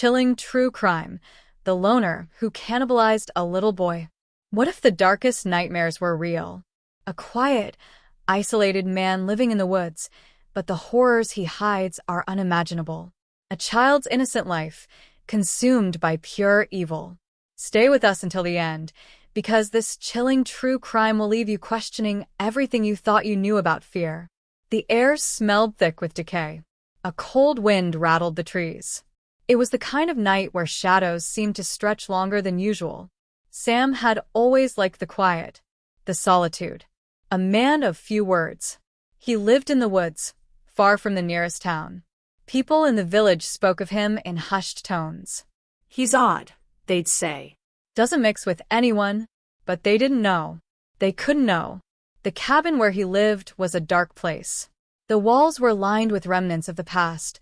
chilling true crime, the loner who cannibalized a little boy. What if the darkest nightmares were real? A quiet, isolated man living in the woods, but the horrors he hides are unimaginable. A child's innocent life, consumed by pure evil. Stay with us until the end, because this chilling true crime will leave you questioning everything you thought you knew about fear. The air smelled thick with decay. A cold wind rattled the trees. It was the kind of night where shadows seemed to stretch longer than usual. Sam had always liked the quiet, the solitude. A man of few words. He lived in the woods, far from the nearest town. People in the village spoke of him in hushed tones. "He's odd," they'd say. "Doesn't mix with anyone," but they didn't know. They couldn't know. The cabin where he lived was a dark place. The walls were lined with remnants of the past,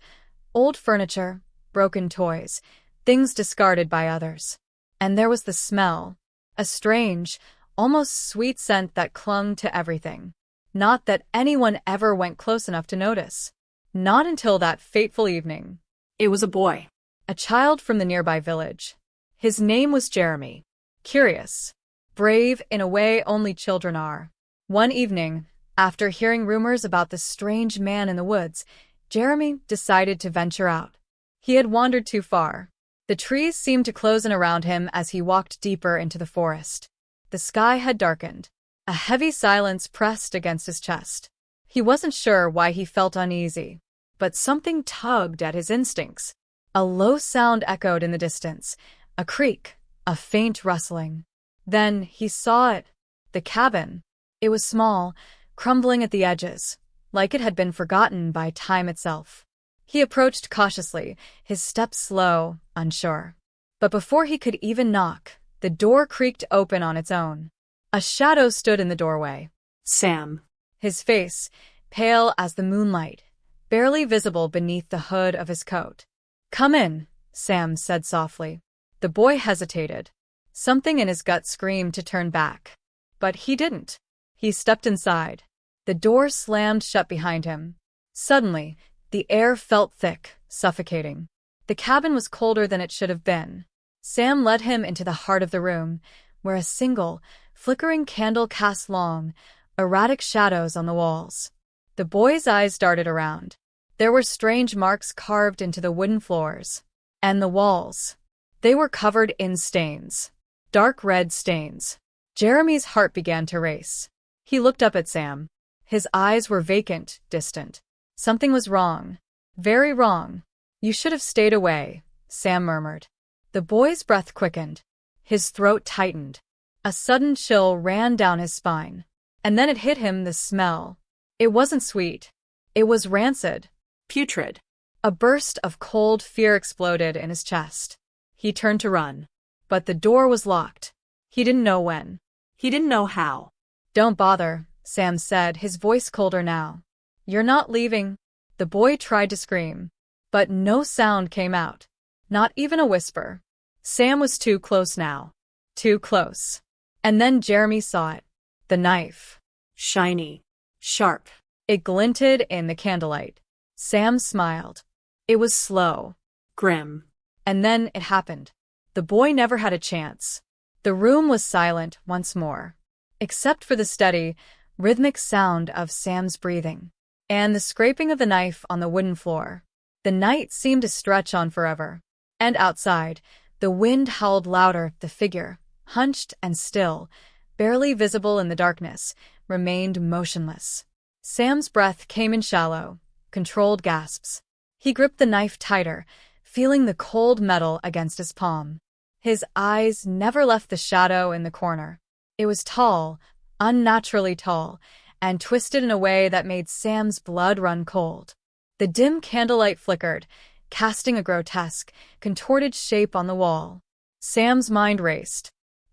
old furniture, broken toys, things discarded by others. And there was the smell, a strange, almost sweet scent that clung to everything. Not that anyone ever went close enough to notice. Not until that fateful evening. It was a boy. A child from the nearby village. His name was Jeremy. Curious. Brave in a way only children are. One evening, after hearing rumors about the strange man in the woods, Jeremy decided to venture out. He had wandered too far. The trees seemed to close in around him as he walked deeper into the forest. The sky had darkened. A heavy silence pressed against his chest. He wasn't sure why he felt uneasy, but something tugged at his instincts. A low sound echoed in the distance, a creak, a faint rustling. Then he saw it, the cabin. It was small, crumbling at the edges, like it had been forgotten by time itself. He approached cautiously, his steps slow, unsure. But before he could even knock, the door creaked open on its own. A shadow stood in the doorway. Sam. His face, pale as the moonlight, barely visible beneath the hood of his coat. "Come in," Sam said softly. The boy hesitated. Something in his gut screamed to turn back. But he didn't. He stepped inside. The door slammed shut behind him. Suddenly, the air felt thick, suffocating. The cabin was colder than it should have been. Sam led him into the heart of the room, where a single, flickering candle cast long, erratic shadows on the walls. The boy's eyes darted around. There were strange marks carved into the wooden floors. And the walls. They were covered in stains. Dark red stains. Jeremy's heart began to race. He looked up at Sam. His eyes were vacant, distant. Something was wrong. Very wrong. "You should have stayed away," Sam murmured. The boy's breath quickened. His throat tightened. A sudden chill ran down his spine. And then it hit him, the smell. It wasn't sweet. It was rancid. Putrid. A burst of cold fear exploded in his chest. He turned to run. But the door was locked. He didn't know when. He didn't know how. "Don't bother," Sam said, his voice colder now. "You're not leaving." The boy tried to scream, but no sound came out. Not even a whisper. Sam was too close now. Too close. And then Jeremy saw it. The knife. Shiny. Sharp. It glinted in the candlelight. Sam smiled. It was slow. Grim. And then it happened. The boy never had a chance. The room was silent once more, except for the steady, rhythmic sound of Sam's breathing, and the scraping of the knife on the wooden floor. The night seemed to stretch on forever. And outside, the wind howled louder. The figure, hunched and still, barely visible in the darkness, remained motionless. Sam's breath came in shallow, controlled gasps. He gripped the knife tighter, feeling the cold metal against his palm. His eyes never left the shadow in the corner. It was tall, unnaturally tall, and twisted in a way that made Sam's blood run cold. The dim candlelight flickered, casting a grotesque, contorted shape on the wall. Sam's mind raced.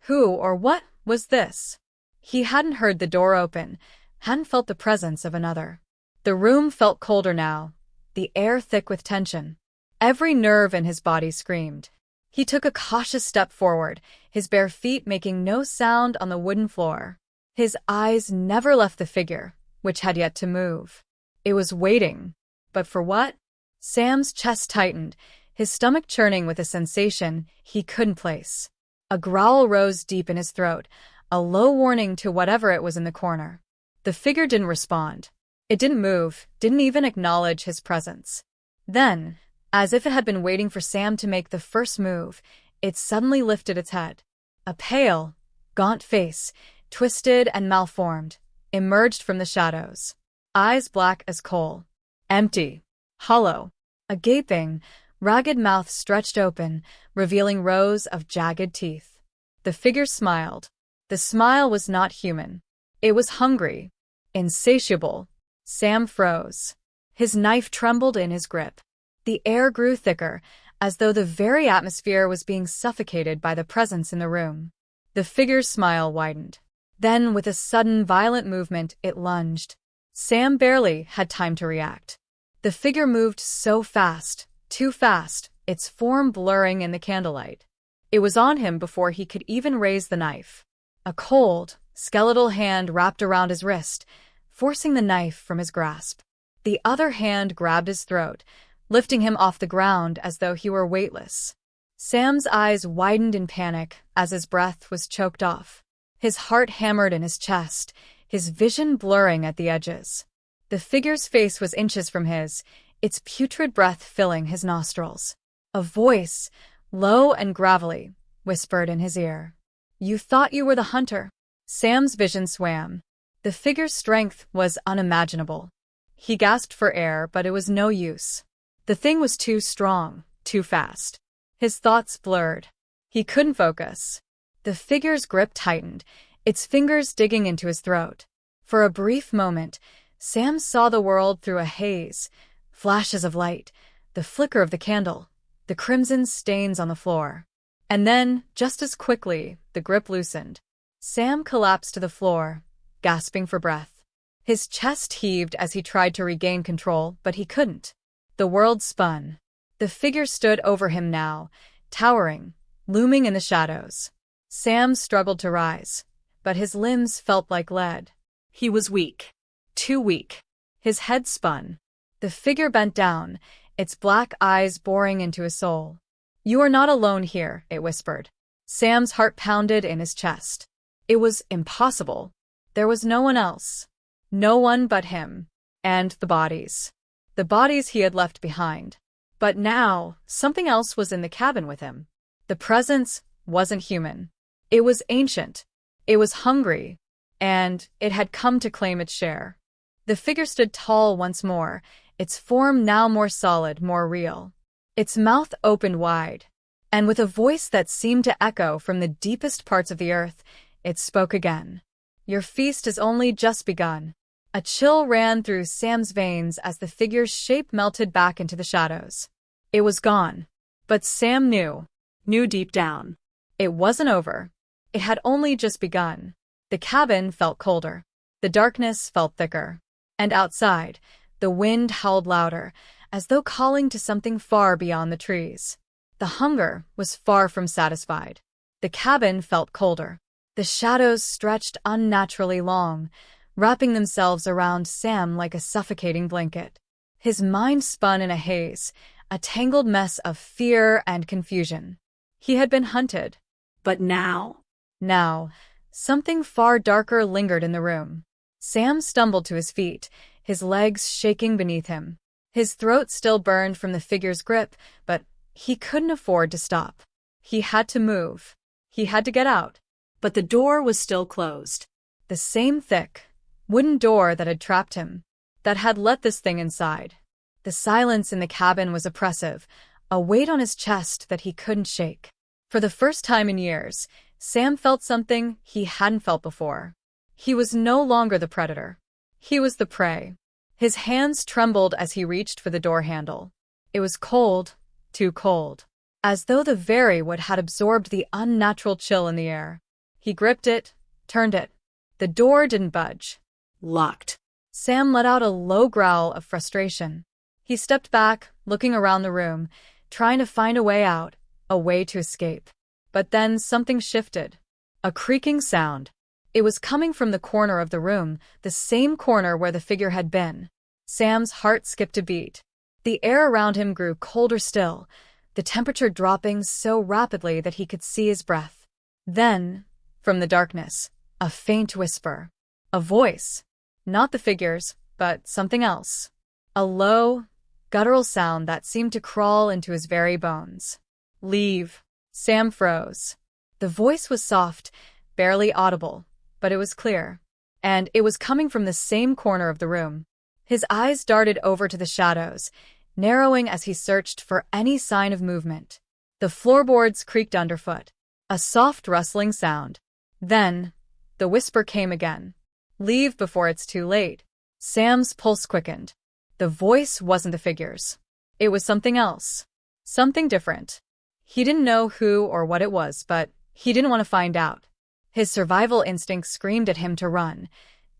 Who or what was this? He hadn't heard the door open, hadn't felt the presence of another. The room felt colder now, the air thick with tension. Every nerve in his body screamed. He took a cautious step forward, his bare feet making no sound on the wooden floor. His eyes never left the figure, which had yet to move. It was waiting. But for what? Sam's chest tightened, his stomach churning with a sensation he couldn't place. A growl rose deep in his throat, a low warning to whatever it was in the corner. The figure didn't respond. It didn't move, didn't even acknowledge his presence. Then, as if it had been waiting for Sam to make the first move, it suddenly lifted its head. A pale, gaunt face, twisted and malformed, emerged from the shadows. Eyes black as coal. Empty. Hollow. A gaping, ragged mouth stretched open, revealing rows of jagged teeth. The figure smiled. The smile was not human. It was hungry. Insatiable. Sam froze. His knife trembled in his grip. The air grew thicker, as though the very atmosphere was being suffocated by the presence in the room. The figure's smile widened. Then, with a sudden, violent movement, it lunged. Sam barely had time to react. The figure moved so fast, too fast, its form blurring in the candlelight. It was on him before he could even raise the knife. A cold, skeletal hand wrapped around his wrist, forcing the knife from his grasp. The other hand grabbed his throat, lifting him off the ground as though he were weightless. Sam's eyes widened in panic as his breath was choked off. His heart hammered in his chest, his vision blurring at the edges. The figure's face was inches from his, its putrid breath filling his nostrils. A voice, low and gravelly, whispered in his ear. "You thought you were the hunter." Sam's vision swam. The figure's strength was unimaginable. He gasped for air, but it was no use. The thing was too strong, too fast. His thoughts blurred. He couldn't focus. The figure's grip tightened, its fingers digging into his throat. For a brief moment, Sam saw the world through a haze, flashes of light, the flicker of the candle, the crimson stains on the floor. And then, just as quickly, the grip loosened. Sam collapsed to the floor, gasping for breath. His chest heaved as he tried to regain control, but he couldn't. The world spun. The figure stood over him now, towering, looming in the shadows. Sam struggled to rise, but his limbs felt like lead. He was weak. Too weak. His head spun. The figure bent down, its black eyes boring into his soul. "You are not alone here," it whispered. Sam's heart pounded in his chest. It was impossible. There was no one else. No one but him. And the bodies. The bodies he had left behind. But now, something else was in the cabin with him. The presence wasn't human. It was ancient. It was hungry. And it had come to claim its share. The figure stood tall once more, its form now more solid, more real. Its mouth opened wide. And with a voice that seemed to echo from the deepest parts of the earth, it spoke again. "Your feast has only just begun." A chill ran through Sam's veins as the figure's shape melted back into the shadows. It was gone. But Sam knew Deep down. it wasn't over. It had only just begun. The cabin felt colder. The darkness felt thicker. And outside, the wind howled louder, as though calling to something far beyond the trees. The hunger was far from satisfied. The cabin felt colder. The shadows stretched unnaturally long, wrapping themselves around Sam like a suffocating blanket. His mind spun in a haze, a tangled mess of fear and confusion. He had been hunted. But now, something far darker lingered in the room. Sam stumbled to his feet, his legs shaking beneath him. His throat still burned from the figure's grip, but he couldn't afford to stop. He had to move. He had to get out. But the door was still closed. The same thick, wooden door that had trapped him, that had let this thing inside. The silence in the cabin was oppressive, a weight on his chest that he couldn't shake. For the first time in years, Sam felt something he hadn't felt before. He was no longer the predator. He was the prey. His hands trembled as he reached for the door handle. It was cold, too cold, as though the very wood had absorbed the unnatural chill in the air. He gripped it, turned it. The door didn't budge. Locked. Sam let out a low growl of frustration. He stepped back, looking around the room, trying to find a way out, a way to escape. But then something shifted. A creaking sound. It was coming from the corner of the room, the same corner where the figure had been. Sam's heart skipped a beat. The air around him grew colder still, the temperature dropping so rapidly that he could see his breath. Then, from the darkness, a faint whisper. A voice. Not the figures, but something else. A low, guttural sound that seemed to crawl into his very bones. Leave. Sam froze. The voice was soft, barely audible, but it was clear. And it was coming from the same corner of the room. His eyes darted over to the shadows, narrowing as he searched for any sign of movement. The floorboards creaked underfoot. A soft rustling sound. Then, the whisper came again. Leave before it's too late. Sam's pulse quickened. The voice wasn't the figures. It was something else. Something different. He didn't know who or what it was, but he didn't want to find out. His survival instinct screamed at him to run,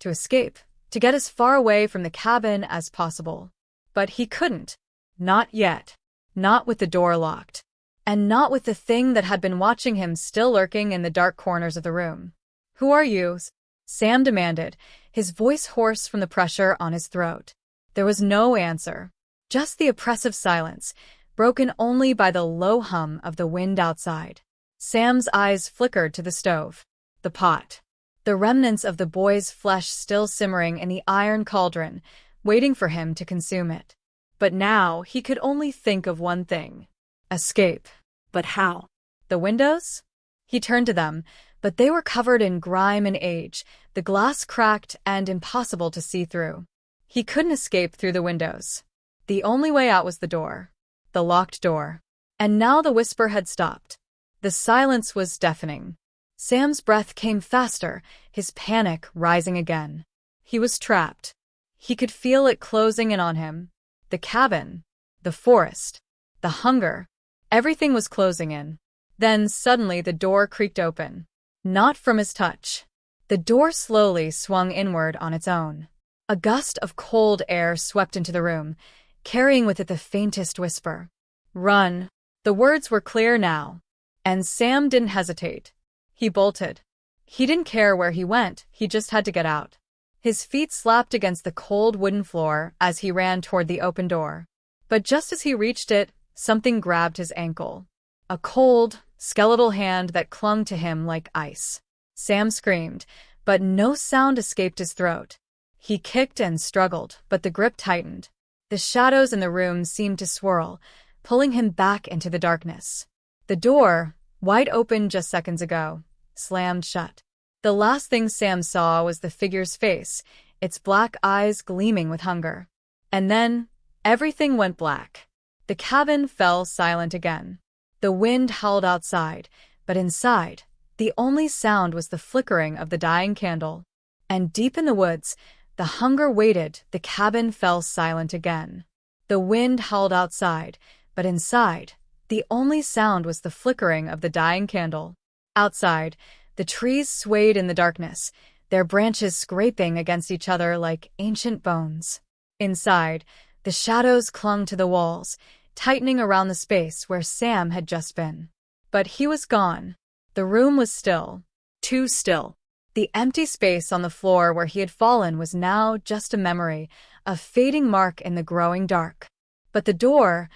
to escape, to get as far away from the cabin as possible. But he couldn't. Not yet. Not with the door locked. And not with the thing that had been watching him still lurking in the dark corners of the room. "Who are you?" Sam demanded, his voice hoarse from the pressure on his throat. There was no answer. Just the oppressive silence, broken only by the low hum of the wind outside. Sam's eyes flickered to the stove. The pot. The remnants of the boy's flesh still simmering in the iron cauldron, waiting for him to consume it. But now he could only think of one thing. Escape. But how? The windows? He turned to them, but they were covered in grime and age, the glass cracked and impossible to see through. He couldn't escape through the windows. The only way out was the door. The locked door. And now the whisper had stopped. The silence was deafening. Sam's breath came faster, his panic rising again. He was trapped. He could feel it closing in on him. The cabin, the forest, the hunger, everything was closing in. Then suddenly the door creaked open. Not from his touch. The door slowly swung inward on its own. A gust of cold air swept into the room, carrying with it the faintest whisper. Run. The words were clear now. And Sam didn't hesitate. He bolted. He didn't care where he went, he just had to get out. His feet slapped against the cold wooden floor as he ran toward the open door. But just as he reached it, something grabbed his ankle. A cold, skeletal hand that clung to him like ice. Sam screamed, but no sound escaped his throat. He kicked and struggled, but the grip tightened. The shadows in the room seemed to swirl, pulling him back into the darkness. The door, wide open just seconds ago, slammed shut. The last thing Sam saw was the figure's face, its black eyes gleaming with hunger. And then, everything went black. The cabin fell silent again. The wind howled outside, but inside, the only sound was the flickering of the dying candle. And deep in the woods, the hunger waited, the cabin fell silent again. The wind howled outside, but inside, the only sound was the flickering of the dying candle. Outside, the trees swayed in the darkness, their branches scraping against each other like ancient bones. Inside, the shadows clung to the walls, tightening around the space where Sam had just been. But he was gone. The room was still. Too still. The empty space on the floor where he had fallen was now just a memory, a fading mark in the growing dark. But the door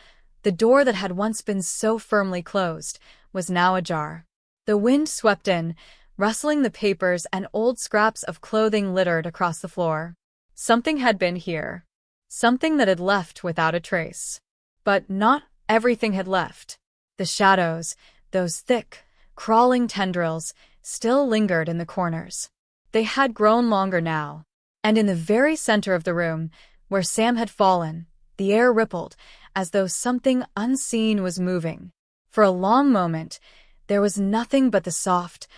that had once been so firmly closed, was now ajar. The wind swept in, rustling the papers and old scraps of clothing littered across the floor. Something had been here. Something that had left without a trace. But not everything had left. The shadows, those thick, crawling tendrils, still lingered in the corners. They had grown longer now. And in the very center of the room, where Sam had fallen, the air rippled, as though something unseen was moving. For a long moment, there was nothing but the soft,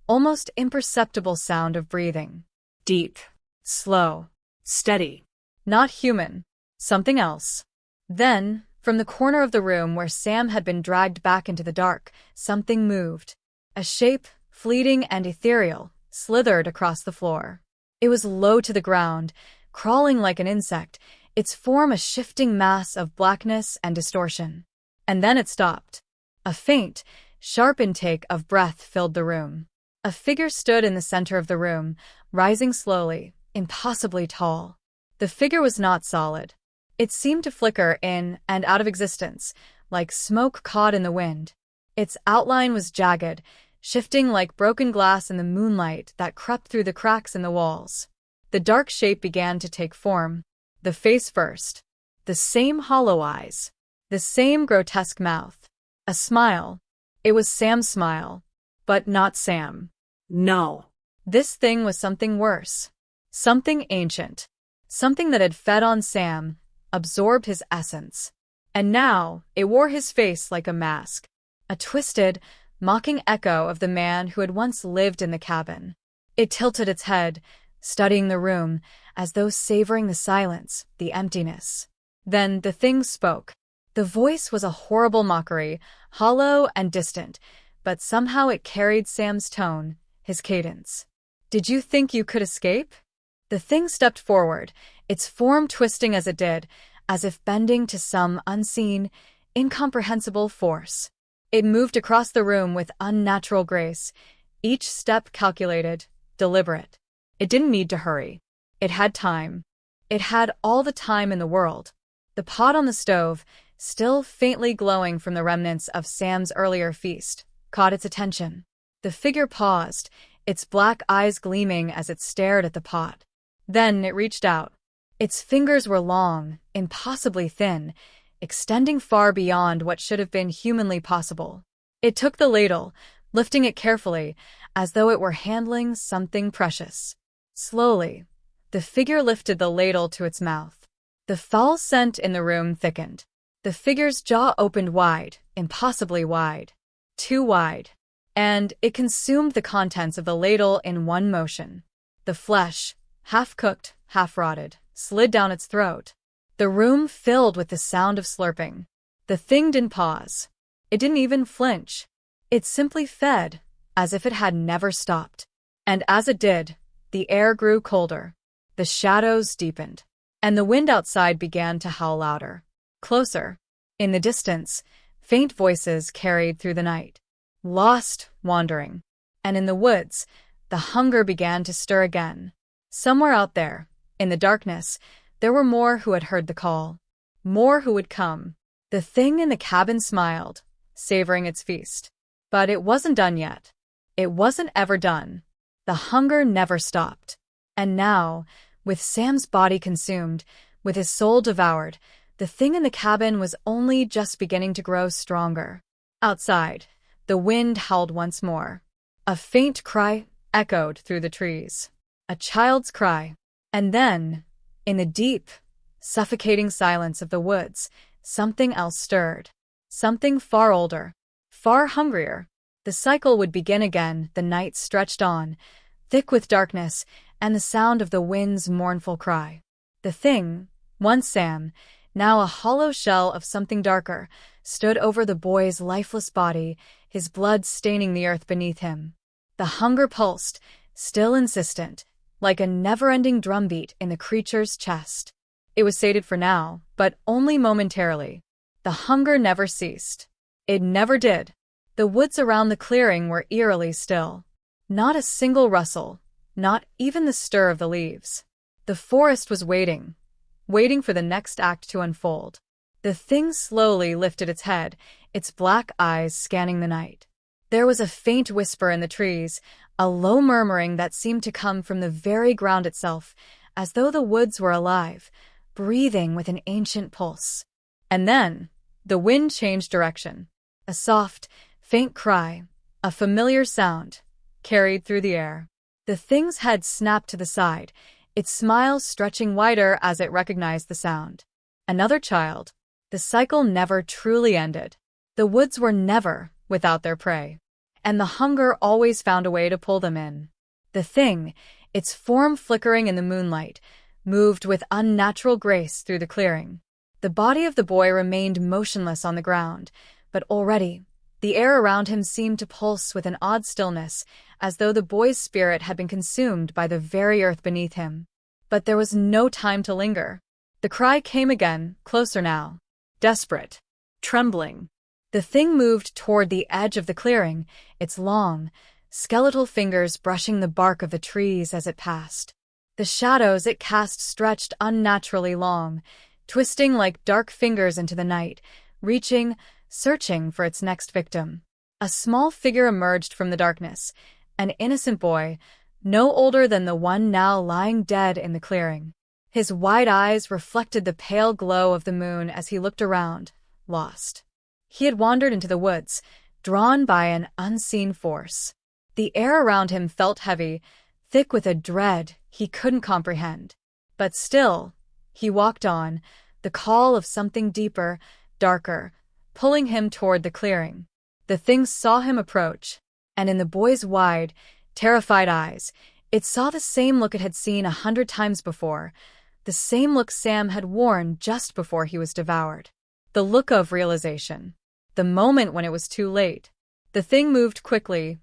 almost imperceptible sound of breathing. Deep, slow, steady. Not human. Something else. Then, from the corner of the room where Sam had been dragged back into the dark, something moved. A shape, fleeting and ethereal, slithered across the floor. It was low to the ground, crawling like an insect, its form a shifting mass of blackness and distortion. And then it stopped. A faint, sharp intake of breath filled the room. A figure stood in the center of the room, rising slowly, impossibly tall. The figure was not solid. It seemed to flicker in and out of existence, like smoke caught in the wind. Its outline was jagged, shifting like broken glass in the moonlight that crept through the cracks in the walls. The dark shape began to take form. The face first. The same hollow eyes. The same grotesque mouth. A smile. It was Sam's smile. But not Sam. No. This thing was something worse. Something ancient. Something that had fed on Sam, absorbed his essence. And now, it wore his face like a mask. A twisted, mocking echo of the man who had once lived in the cabin. It tilted its head, studying the room, as though savoring the silence, the emptiness. Then the thing spoke. The voice was a horrible mockery, hollow and distant, but somehow it carried Sam's tone, his cadence. "Did you think you could escape?" The thing stepped forward, its form twisting as it did, as if bending to some unseen, incomprehensible force. It moved across the room with unnatural grace, each step calculated, deliberate. It didn't need to hurry. It had time. It had all the time in the world. The pot on the stove, still faintly glowing from the remnants of Sam's earlier feast, caught its attention. The figure paused, its black eyes gleaming as it stared at the pot. Then it reached out. Its fingers were long, impossibly thin, extending far beyond what should have been humanly possible. It took the ladle, lifting it carefully, as though it were handling something precious. Slowly, the figure lifted the ladle to its mouth. The foul scent in the room thickened. The figure's jaw opened wide, impossibly wide. Too wide. And it consumed the contents of the ladle in one motion. The flesh, half-cooked, half-rotted, slid down its throat. The room filled with the sound of slurping. The thing didn't pause. It didn't even flinch. It simply fed, as if it had never stopped. And as it did, the air grew colder. The shadows deepened. And the wind outside began to howl louder. Closer. In the distance, faint voices carried through the night. Lost, wandering. And in the woods, the hunger began to stir again. Somewhere out there, in the darkness, there were more who had heard the call. More who would come. The thing in the cabin smiled, savoring its feast. But it wasn't done yet. It wasn't ever done. The hunger never stopped. And now, with Sam's body consumed, with his soul devoured, the thing in the cabin was only just beginning to grow stronger. Outside, the wind howled once more. A faint cry echoed through the trees. A child's cry. And then, in the deep, suffocating silence of the woods, something else stirred. Something far older, far hungrier. The cycle would begin again. The night stretched on, thick with darkness and the sound of the wind's mournful cry. The thing, once Sam, now a hollow shell of something darker, stood over the boy's lifeless body, his blood staining the earth beneath him. The hunger pulsed, still insistent, like a never-ending drumbeat in the creature's chest. It was sated for now, but only momentarily. The hunger never ceased. It never did. The woods around the clearing were eerily still. Not a single rustle, not even the stir of the leaves. The forest was waiting for the next act to unfold. The thing slowly lifted its head, its black eyes scanning the night. There was a faint whisper in the trees, a low murmuring that seemed to come from the very ground itself, as though the woods were alive, breathing with an ancient pulse. And then, the wind changed direction. A soft, faint cry, a familiar sound, carried through the air. The thing's head snapped to the side, its smile stretching wider as it recognized the sound. Another child. The cycle never truly ended. The woods were never without their prey. And the hunger always found a way to pull them in. The thing, its form flickering in the moonlight, moved with unnatural grace through the clearing. The body of the boy remained motionless on the ground, but already, the air around him seemed to pulse with an odd stillness, as though the boy's spirit had been consumed by the very earth beneath him. But there was no time to linger. The cry came again, closer now. Desperate. Trembling. The thing moved toward the edge of the clearing, its long, skeletal fingers brushing the bark of the trees as it passed. The shadows it cast stretched unnaturally long, twisting like dark fingers into the night, reaching, searching for its next victim. A small figure emerged from the darkness, an innocent boy, no older than the one now lying dead in the clearing. His wide eyes reflected the pale glow of the moon as he looked around, lost. He had wandered into the woods, drawn by an unseen force. The air around him felt heavy, thick with a dread he couldn't comprehend. But still, he walked on, the call of something deeper, darker, pulling him toward the clearing. The thing saw him approach, and in the boy's wide, terrified eyes, it saw the same look it had seen 100 times before, the same look Sam had worn just before he was devoured. The look of realization. The moment when it was too late. The thing moved quickly,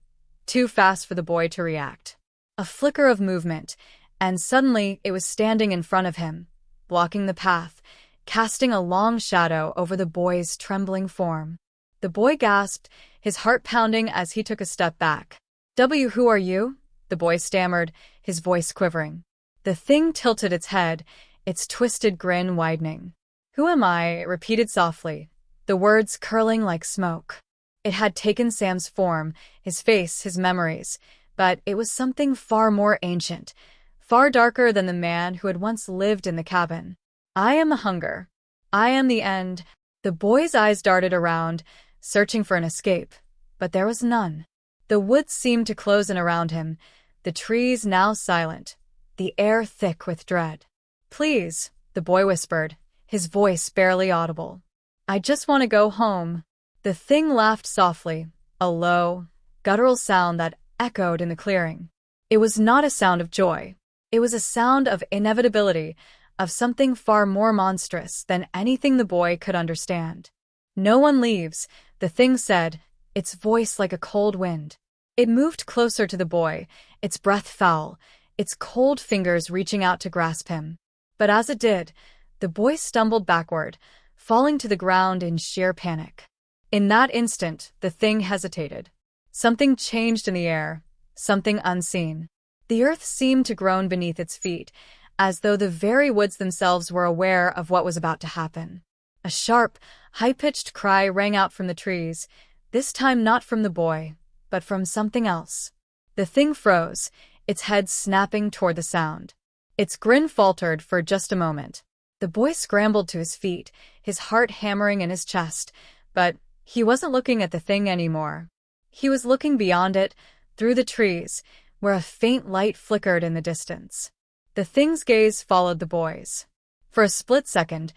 too fast for the boy to react. A flicker of movement, and suddenly it was standing in front of him, blocking the path, casting a long shadow over the boy's trembling form. The boy gasped, his heart pounding as he took a step back. Who are you?" the boy stammered, his voice quivering. The thing tilted its head, its twisted grin widening. "Who am I?" it repeated softly, the words curling like smoke. It had taken Sam's form, his face, his memories, but it was something far more ancient, far darker than the man who had once lived in the cabin. "I am the hunger. I am the end." The boy's eyes darted around, searching for an escape, but there was none. The woods seemed to close in around him, the trees now silent, the air thick with dread. "Please," the boy whispered, his voice barely audible. "I just want to go home." The thing laughed softly, a low, guttural sound that echoed in the clearing. It was not a sound of joy. It was a sound of inevitability, of something far more monstrous than anything the boy could understand. "No one leaves," the thing said, its voice like a cold wind. It moved closer to the boy, its breath foul, its cold fingers reaching out to grasp him. But as it did, the boy stumbled backward, falling to the ground in sheer panic. In that instant, the thing hesitated. Something changed in the air, something unseen. The earth seemed to groan beneath its feet, as though the very woods themselves were aware of what was about to happen. A sharp, high-pitched cry rang out from the trees, this time not from the boy, but from something else. The thing froze, its head snapping toward the sound. Its grin faltered for just a moment. The boy scrambled to his feet, his heart hammering in his chest, but he wasn't looking at the thing anymore. He was looking beyond it, through the trees, where a faint light flickered in the distance. The thing's gaze followed the boy's. For a split second,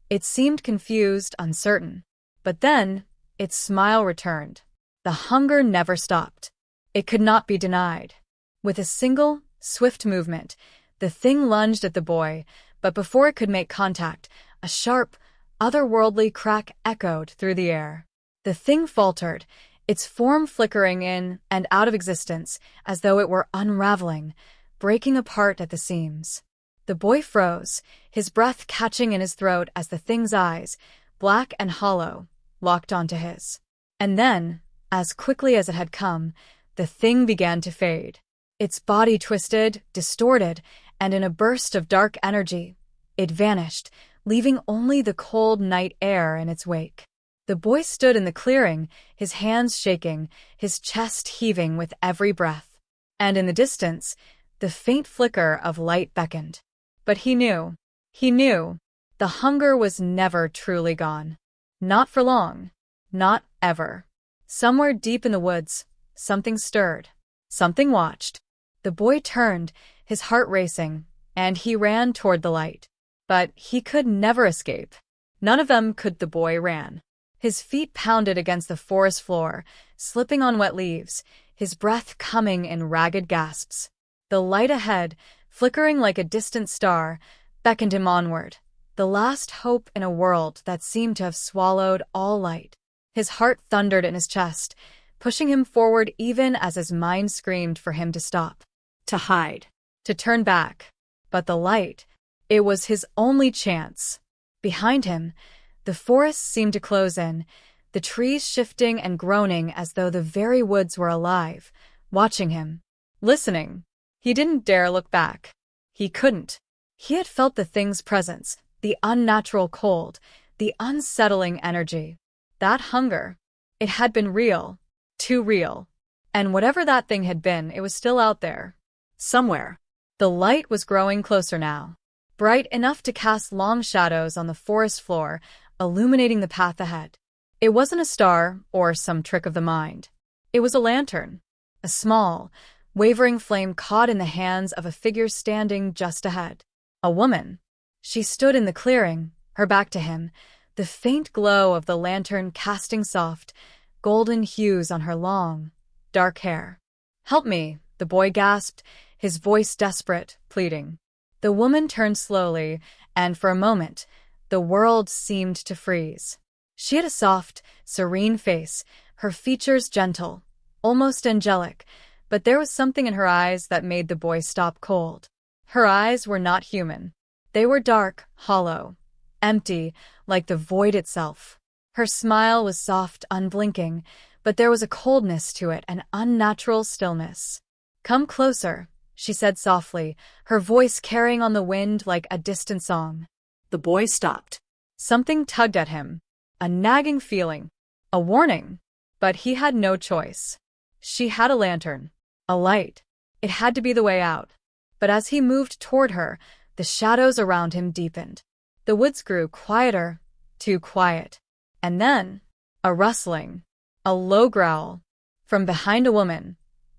it seemed confused, uncertain. But then, its smile returned. The hunger never stopped. It could not be denied. With a single, swift movement, the thing lunged at the boy, but before it could make contact, a sharp, otherworldly crack echoed through the air. The thing faltered, its form flickering in and out of existence as though it were unraveling, breaking apart at the seams. The boy froze, his breath catching in his throat as the thing's eyes, black and hollow, locked onto his. And then, as quickly as it had come, the thing began to fade. Its body twisted, distorted, and in a burst of dark energy, it vanished, leaving only the cold night air in its wake. The boy stood in the clearing, his hands shaking, his chest heaving with every breath. And in the distance, the faint flicker of light beckoned. But he knew, the hunger was never truly gone. Not for long. Not ever. Somewhere deep in the woods, something stirred. Something watched. The boy turned, his heart racing, and he ran toward the light. But he could never escape. None of them could. The boy ran. His feet pounded against the forest floor, slipping on wet leaves, his breath coming in ragged gasps. The light ahead, flickering like a distant star, beckoned him onward, the last hope in a world that seemed to have swallowed all light. His heart thundered in his chest, pushing him forward even as his mind screamed for him to stop, To hide. to turn back. But the light, it was his only chance. Behind him, the forest seemed to close in, the trees shifting and groaning as though the very woods were alive, watching him, listening. He didn't dare look back. He couldn't. He had felt the thing's presence, the unnatural cold, the unsettling energy. That hunger. It had been real. Too real. And whatever that thing had been, it was still out there. Somewhere. The light was growing closer now, bright enough to cast long shadows on the forest floor, illuminating the path ahead. It wasn't a star or some trick of the mind. It was a lantern, a small, wavering flame caught in the hands of a figure standing just ahead. A woman. She stood in the clearing, her back to him, the faint glow of the lantern casting soft, golden hues on her long, dark hair. "Help me," the boy gasped, his voice desperate, pleading. The woman turned slowly, and for a moment, the world seemed to freeze. She had a soft, serene face, her features gentle, almost angelic, but there was something in her eyes that made the boy stop cold. Her eyes were not human. They were dark, hollow, empty, like the void itself. Her smile was soft, unblinking, but there was a coldness to it, an unnatural stillness. "Come closer," she said softly, her voice carrying on the wind like a distant song. The boy stopped. Something tugged at him, a nagging feeling, a warning, but he had no choice. She had a lantern, a light. It had to be the way out. But as he moved toward her, the shadows around him deepened. The woods grew quieter, too quiet. And then, a rustling, a low growl. From behind a woman,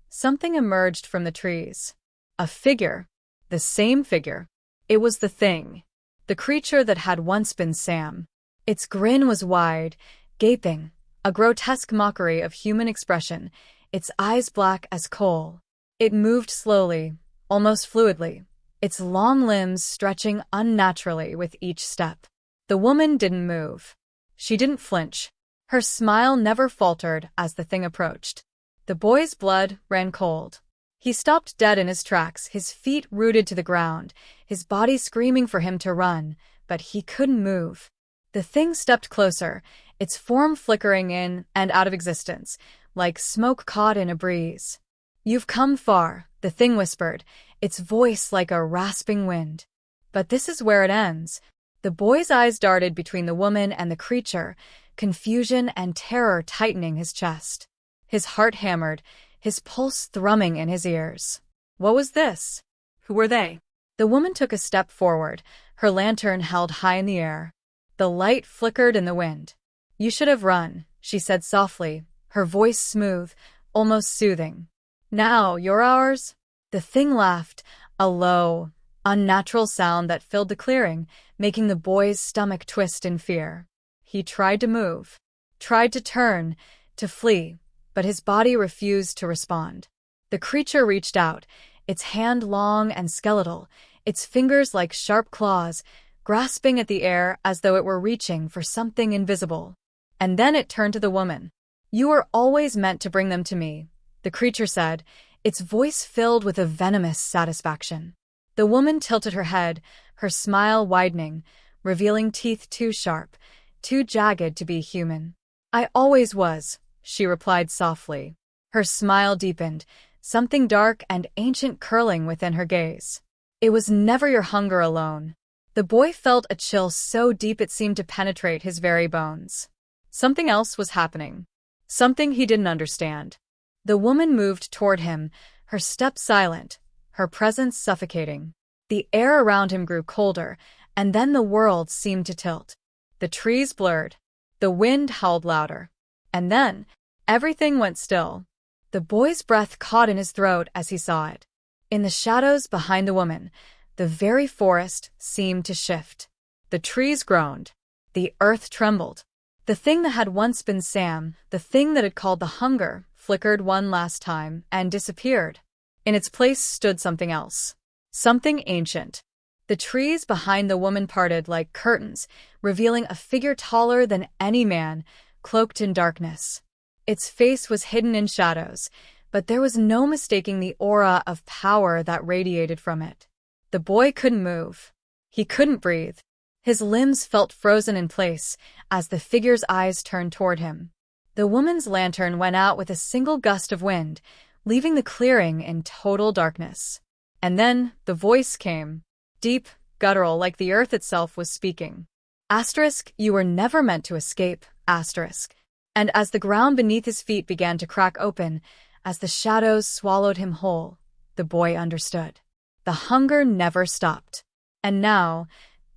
something emerged from the trees. A figure, the same figure. It was the thing, the creature that had once been Sam. Its grin was wide, gaping, a grotesque mockery of human expression, its eyes black as coal. It moved slowly, almost fluidly, its long limbs stretching unnaturally with each step. The woman didn't move. She didn't flinch. Her smile never faltered as the thing approached. The boy's blood ran cold. He stopped dead in his tracks, his feet rooted to the ground, his body screaming for him to run, but he couldn't move. The thing stepped closer, its form flickering in and out of existence, like smoke caught in a breeze. "You've come far," the thing whispered, its voice like a rasping wind. "But this is where it ends." The boy's eyes darted between the woman and the creature, confusion and terror tightening his chest. His heart hammered, his pulse thrumming in his ears. What was this? Who were they? The woman took a step forward, her lantern held high in the air. The light flickered in the wind. "You should have run," she said softly, her voice smooth, almost soothing. "Now you're ours?" The thing laughed, a low, unnatural sound that filled the clearing, making the boy's stomach twist in fear. He tried to move, tried to turn, to flee, but his body refused to respond. The creature reached out, its hand long and skeletal, its fingers like sharp claws, grasping at the air as though it were reaching for something invisible. And then it turned to the woman. "You were always meant to bring them to me," the creature said, its voice filled with a venomous satisfaction. The woman tilted her head, her smile widening, revealing teeth too sharp, too jagged to be human. "I always was," she replied softly. Her smile deepened, something dark and ancient curling within her gaze. "It was never your hunger alone." The boy felt a chill so deep it seemed to penetrate his very bones. Something else was happening. Something he didn't understand. The woman moved toward him, her step silent, her presence suffocating. The air around him grew colder, and then the world seemed to tilt. The trees blurred. The wind howled louder. And then, everything went still. The boy's breath caught in his throat as he saw it. In the shadows behind the woman, the very forest seemed to shift. The trees groaned. The earth trembled. The thing that had once been Sam, the thing that had called the hunger, flickered one last time and disappeared. In its place stood something else. Something ancient. The trees behind the woman parted like curtains, revealing a figure taller than any man, cloaked in darkness. Its face was hidden in shadows, but there was no mistaking the aura of power that radiated from it. The boy couldn't move. He couldn't breathe. His limbs felt frozen in place as the figure's eyes turned toward him. The woman's lantern went out with a single gust of wind, leaving the clearing in total darkness. And then the voice came, deep, guttural, like the earth itself was speaking. Asterisk, you were never meant to escape, asterisk. And as the ground beneath his feet began to crack open, as the shadows swallowed him whole, the boy understood. The hunger never stopped. And now,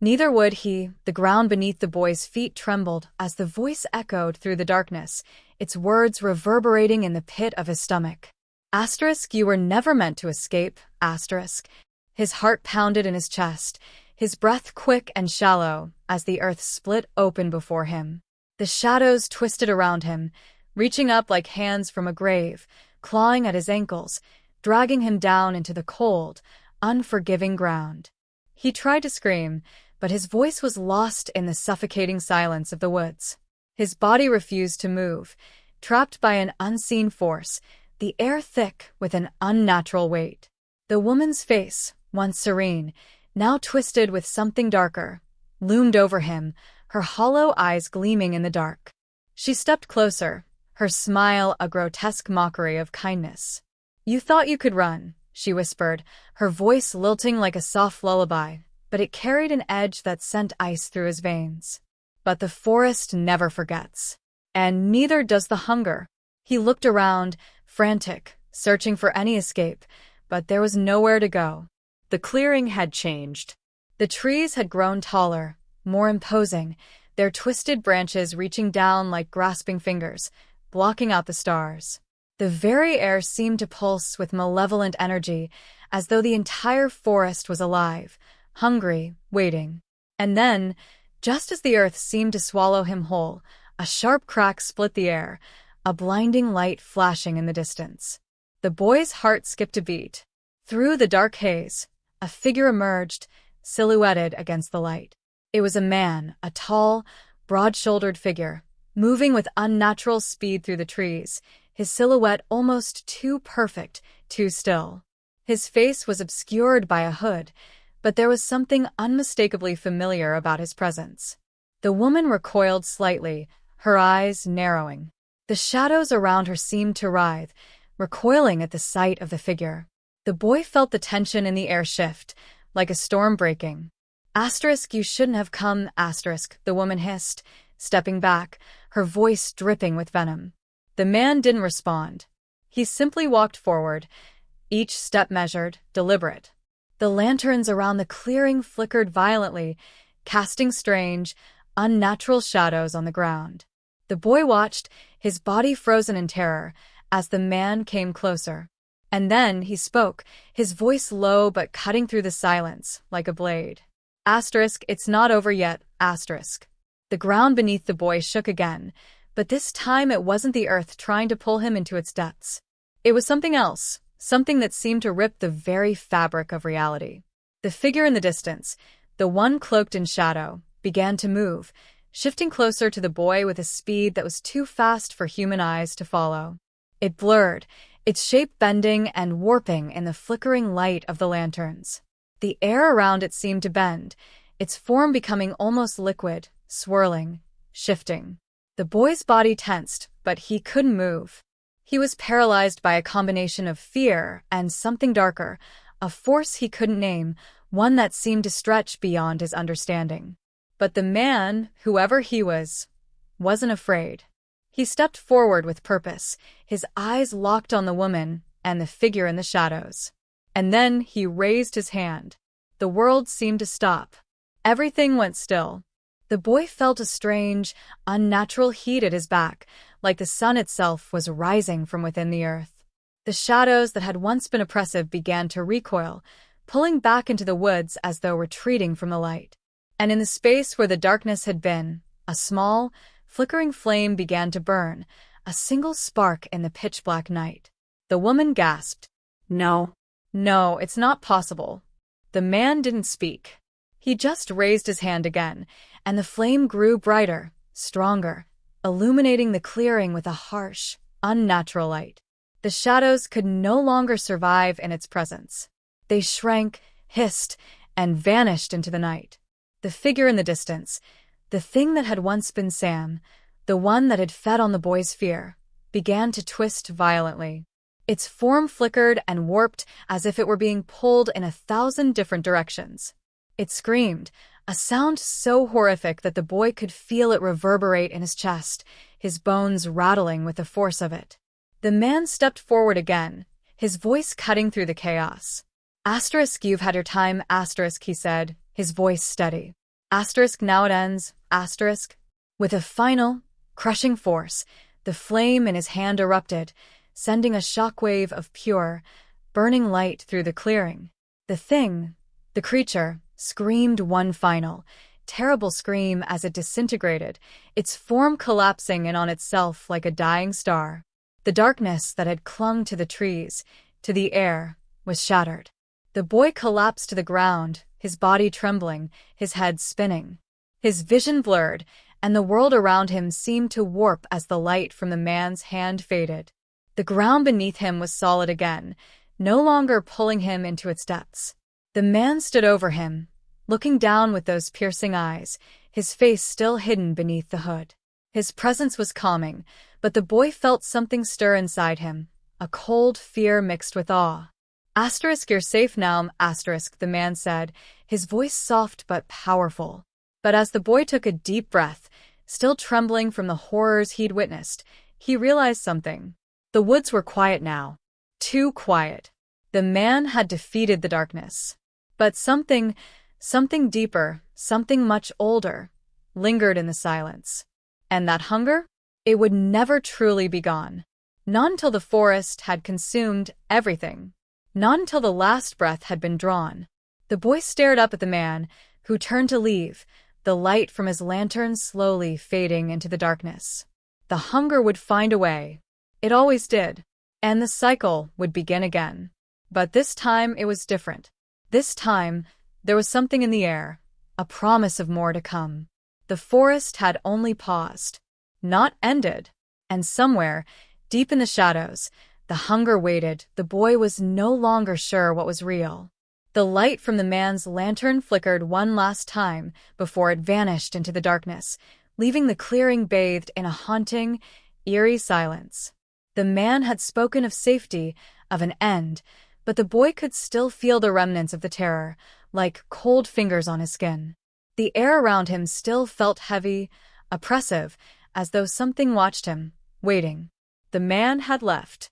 neither would he. The ground beneath the boy's feet trembled as the voice echoed through the darkness, its words reverberating in the pit of his stomach. Asterisk, you were never meant to escape, asterisk. His heart pounded in his chest, his breath quick and shallow, as the earth split open before him. The shadows twisted around him, reaching up like hands from a grave, clawing at his ankles, dragging him down into the cold, unforgiving ground. He tried to scream, but his voice was lost in the suffocating silence of the woods. His body refused to move, trapped by an unseen force, the air thick with an unnatural weight. The woman's face, once serene, now twisted with something darker, loomed over him, her hollow eyes gleaming in the dark. She stepped closer, her smile a grotesque mockery of kindness. "You thought you could run," she whispered, her voice lilting like a soft lullaby, but it carried an edge that sent ice through his veins. But the forest never forgets. And neither does the hunger. He looked around, frantic, searching for any escape, but there was nowhere to go. The clearing had changed. The trees had grown taller, more imposing, their twisted branches reaching down like grasping fingers, blocking out the stars. The very air seemed to pulse with malevolent energy, as though the entire forest was alive, hungry, waiting. And then, just as the earth seemed to swallow him whole, a sharp crack split the air, a blinding light flashing in the distance. The boy's heart skipped a beat. Through the dark haze, a figure emerged, silhouetted against the light. It was a man, a tall, broad-shouldered figure, moving with unnatural speed through the trees, his silhouette almost too perfect, too still. His face was obscured by a hood, but there was something unmistakably familiar about his presence. The woman recoiled slightly, her eyes narrowing. The shadows around her seemed to writhe, recoiling at the sight of the figure. The boy felt the tension in the air shift, like a storm breaking. Asterisk, you shouldn't have come, asterisk, the woman hissed, stepping back, her voice dripping with venom. The man didn't respond. He simply walked forward, each step measured, deliberate. The lanterns around the clearing flickered violently, casting strange, unnatural shadows on the ground. The boy watched, his body frozen in terror, as the man came closer. And then he spoke, his voice low but cutting through the silence, like a blade. Asterisk, it's not over yet, asterisk. The ground beneath the boy shook again, but this time it wasn't the earth trying to pull him into its depths. It was something else, something that seemed to rip the very fabric of reality. The figure in the distance, the one cloaked in shadow, began to move, shifting closer to the boy with a speed that was too fast for human eyes to follow. It blurred, its shape bending and warping in the flickering light of the lanterns. The air around it seemed to bend, its form becoming almost liquid, swirling, shifting. The boy's body tensed, but he couldn't move. He was paralyzed by a combination of fear and something darker, a force he couldn't name, one that seemed to stretch beyond his understanding. But the man, whoever he was, wasn't afraid. He stepped forward with purpose, his eyes locked on the woman and the figure in the shadows. And then he raised his hand. The world seemed to stop. Everything went still. The boy felt a strange, unnatural heat at his back, like the sun itself was rising from within the earth. The shadows that had once been oppressive began to recoil, pulling back into the woods as though retreating from the light. And in the space where the darkness had been, a small, flickering flame began to burn, a single spark in the pitch-black night. The woman gasped. No. No, it's not possible. The man didn't speak. He just raised his hand again, and the flame grew brighter, stronger, illuminating the clearing with a harsh, unnatural light. The shadows could no longer survive in its presence. They shrank, hissed, and vanished into the night. The figure in the distance, the thing that had once been Sam, the one that had fed on the boy's fear, began to twist violently. Its form flickered and warped as if it were being pulled in 1,000 different directions. It screamed, a sound so horrific that the boy could feel it reverberate in his chest, his bones rattling with the force of it. The man stepped forward again, his voice cutting through the chaos. Asterisk, you've had your time, asterisk, he said, his voice steady. Asterisk, now it ends, asterisk. With a final, crushing force, the flame in his hand erupted, sending a shockwave of pure, burning light through the clearing. The thing, the creature, screamed one final, terrible scream as it disintegrated, its form collapsing in on itself like a dying star. The darkness that had clung to the trees, to the air, was shattered. The boy collapsed to the ground, his body trembling, his head spinning. His vision blurred, and the world around him seemed to warp as the light from the man's hand faded. The ground beneath him was solid again, no longer pulling him into its depths. The man stood over him, looking down with those piercing eyes, his face still hidden beneath the hood. His presence was calming, but the boy felt something stir inside him, a cold fear mixed with awe. Asterisk, you're safe now, asterisk, the man said, his voice soft but powerful. But as the boy took a deep breath, still trembling from the horrors he'd witnessed, he realized something. The woods were quiet now. Too quiet. The man had defeated the darkness. But something deeper, something much older, lingered in the silence. And that hunger? It would never truly be gone. Not until the forest had consumed everything. Not until the last breath had been drawn. The boy stared up at the man, who turned to leave, the light from his lantern slowly fading into the darkness. The hunger would find a way. It always did. And the cycle would begin again. But this time it was different. This time, there was something in the air, a promise of more to come. The forest had only paused, not ended. And somewhere, deep in the shadows, the hunger waited. The boy was no longer sure what was real. The light from the man's lantern flickered one last time before it vanished into the darkness, leaving the clearing bathed in a haunting, eerie silence. The man had spoken of safety, of an end, but the boy could still feel the remnants of the terror, like cold fingers on his skin. The air around him still felt heavy, oppressive, as though something watched him, waiting. The man had left,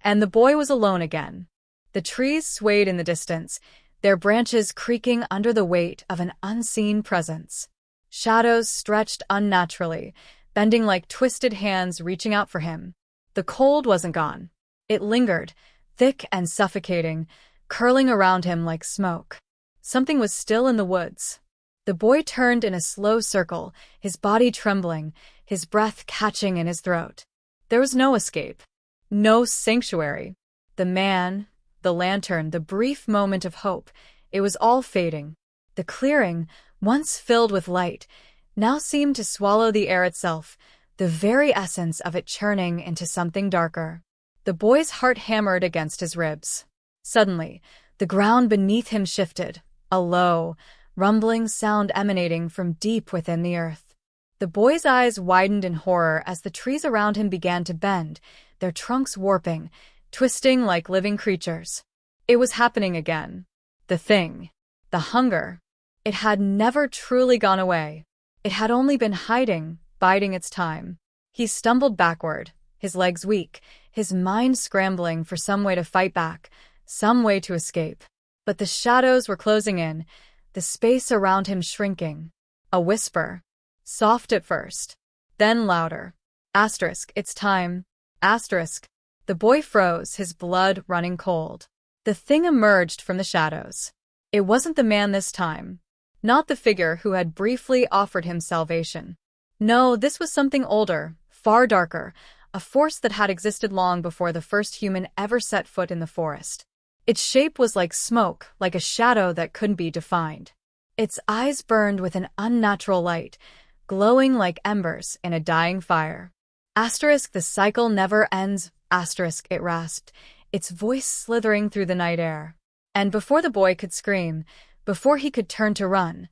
and the boy was alone again. The trees swayed in the distance, their branches creaking under the weight of an unseen presence. Shadows stretched unnaturally, bending like twisted hands reaching out for him. The cold wasn't gone. It lingered, thick and suffocating, curling around him like smoke. Something was still in the woods. The boy turned in a slow circle, his body trembling, his breath catching in his throat. There was no escape. No sanctuary. The man, the lantern, the brief moment of hope, it was all fading. The clearing, once filled with light, now seemed to swallow the air itself, the very essence of it churning into something darker. The boy's heart hammered against his ribs. Suddenly, the ground beneath him shifted, a low, rumbling sound emanating from deep within the earth. The boy's eyes widened in horror as the trees around him began to bend, their trunks warping, twisting like living creatures. It was happening again. The thing. The hunger. It had never truly gone away. It had only been hiding, biding its time. He stumbled backward, his legs weak, his mind scrambling for some way to fight back, some way to escape. But the shadows were closing in, the space around him shrinking. A whisper. Soft at first. Then louder. Asterisk, it's time. Asterisk. The boy froze, his blood running cold. The thing emerged from the shadows. It wasn't the man this time. Not the figure who had briefly offered him salvation. No, this was something older, far darker, a force that had existed long before the first human ever set foot in the forest. Its shape was like smoke, like a shadow that couldn't be defined. Its eyes burned with an unnatural light, glowing like embers in a dying fire. Asterisk, the cycle never ends. Asterisk, it rasped, its voice slithering through the night air. And before the boy could scream, before he could turn to run,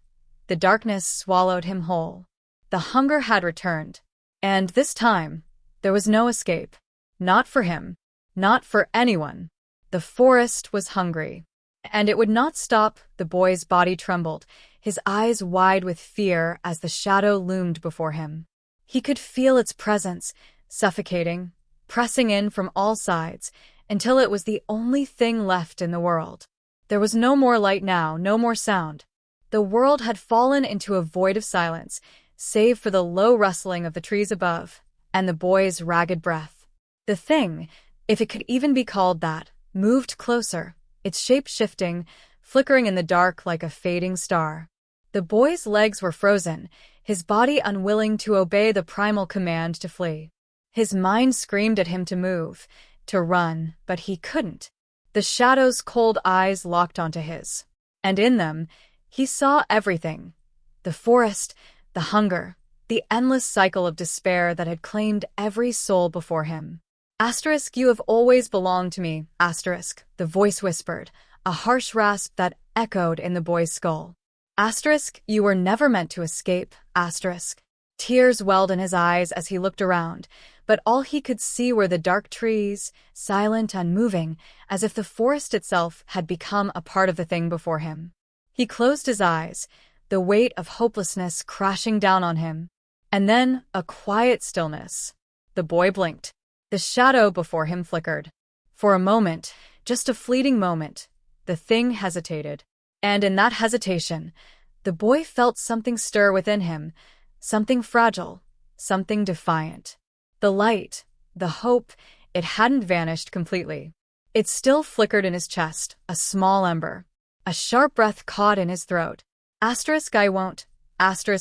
the darkness swallowed him whole. The hunger had returned, and this time, there was no escape. Not for him, not for anyone. The forest was hungry, And it would not stop. The boy's body trembled, his eyes wide with fear as the shadow loomed before him. He could feel its presence, suffocating, pressing in from all sides, until it was the only thing left in the world. There was no more light now, no more sound. The world had fallen into a void of silence, save for the low rustling of the trees above, and the boy's ragged breath. The thing, if it could even be called that, moved closer, its shape shifting, flickering in the dark like a fading star. The boy's legs were frozen, his body unwilling to obey the primal command to flee. His mind screamed at him to move, to run, but he couldn't. The shadow's cold eyes locked onto his, and in them, he saw everything. The forest, the hunger, the endless cycle of despair that had claimed every soul before him. You have always belonged to me, the voice whispered, a harsh rasp that echoed in the boy's skull. You were never meant to escape, Tears welled in his eyes as he looked around, but all he could see were the dark trees, silent, unmoving, as if the forest itself had become a part of the thing before him. He closed his eyes, the weight of hopelessness crashing down on him. And then, a quiet stillness. The boy blinked. The shadow before him flickered. For a moment, just a fleeting moment, the thing hesitated. And in that hesitation, the boy felt something stir within him, something fragile, something defiant. The light, the hope, it hadn't vanished completely. It still flickered in his chest, a small ember. A sharp breath caught in his throat. I won't,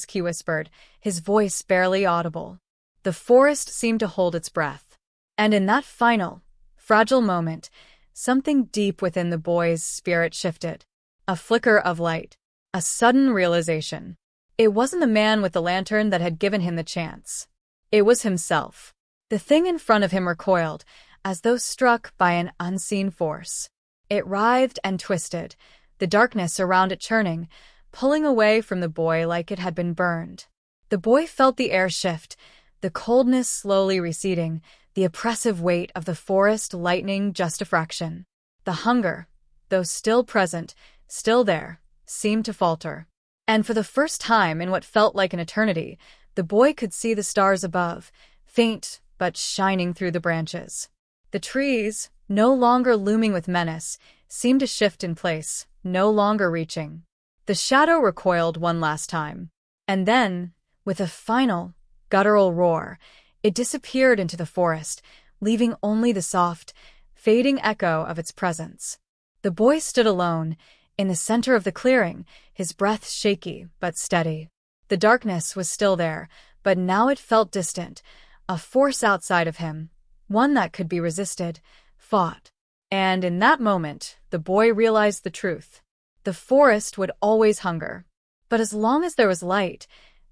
he whispered, his voice barely audible. The forest seemed to hold its breath. And in that final, fragile moment, something deep within the boy's spirit shifted. A flicker of light. A sudden realization. It wasn't the man with the lantern that had given him the chance. It was himself. The thing in front of him recoiled, as though struck by an unseen force. It writhed and twisted, the darkness around it churning, pulling away from the boy like it had been burned. The boy felt the air shift, the coldness slowly receding, the oppressive weight of the forest lightening just a fraction. The hunger, though still present, still there, seemed to falter. And for the first time in what felt like an eternity, the boy could see the stars above, faint but shining through the branches. The trees, no longer looming with menace, seemed to shift in place, no longer reaching. The shadow recoiled one last time. And then, with a final, guttural roar, it disappeared into the forest, leaving only the soft, fading echo of its presence. The boy stood alone, in the center of the clearing, his breath shaky but steady. The darkness was still there, but now it felt distant, a force outside of him, one that could be resisted, fought. And in that moment, the boy realized the truth. The forest would always hunger. But as long as there was light,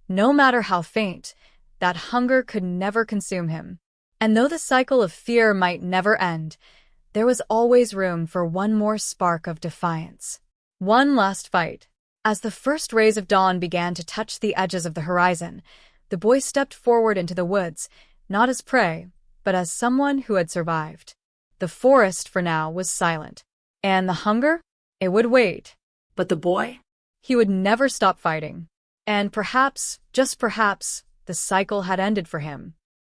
no matter how faint, that hunger could never consume him. And though the cycle of fear might never end, there was always room for one more spark of defiance. One last fight. As the first rays of dawn began to touch the edges of the horizon, the boy stepped forward into the woods, not as prey, but as someone who had survived. The forest, for now, was silent. And the hunger? It would wait. But the boy? He would never stop fighting. And perhaps, just perhaps, the cycle had ended for him.